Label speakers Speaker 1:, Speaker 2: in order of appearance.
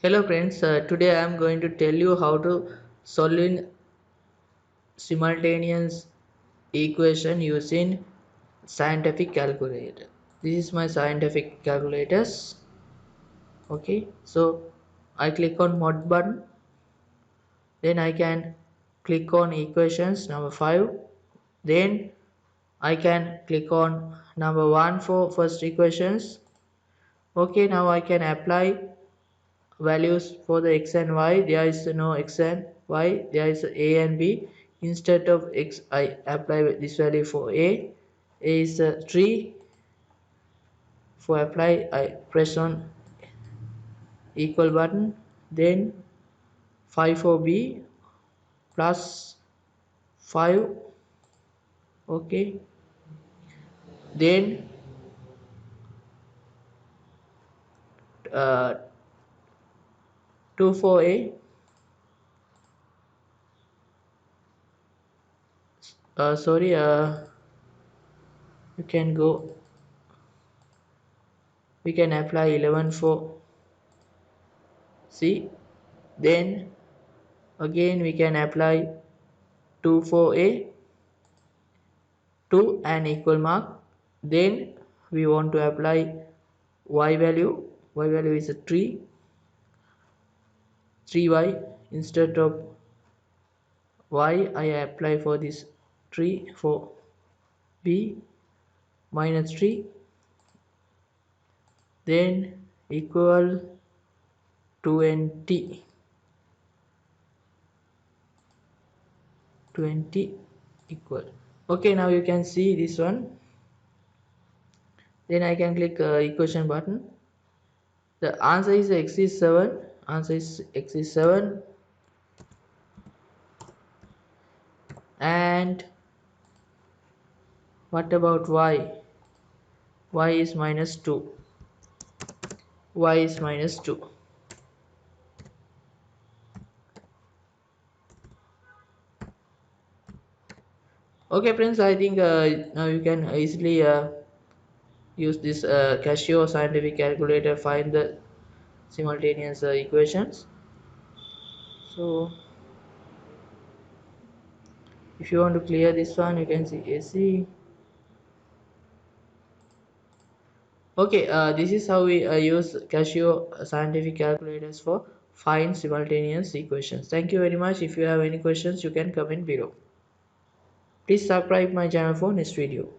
Speaker 1: Hello friends, today I am going to tell you how to solve in simultaneous equation using scientific calculator. This is my scientific calculators. Okay, so I click on mod button, then I can click on equations number 5, then I can click on number 1 for first equations. Okay, now I can apply values for the x and y. There is no x and y, there is a and b. Instead of x I apply this value for a is 3. For apply I press on equal button, then 5 for b plus 5. Okay, then uh, 2 for a, sorry, you can go, we can apply 11 for c, then again we can apply 2 for a to an equal mark. Then we want to apply y value is a 3y. Instead of y I apply for this 3 for b minus 3, then equal 20 equal. Okay, now you can see this one. Then I can click equation button. The answer is x is 7. Answer is x is 7. And what about y? Y is minus 2. Y is minus 2. Okay friends, I think now you can easily use this Casio Scientific Calculator, find the simultaneous equations. So if you want to clear this one, you can see AC. Okay, this is how we use Casio Scientific Calculators for find simultaneous equations. Thank you very much. If you have any questions, you can comment below. Please subscribe my channel for next video.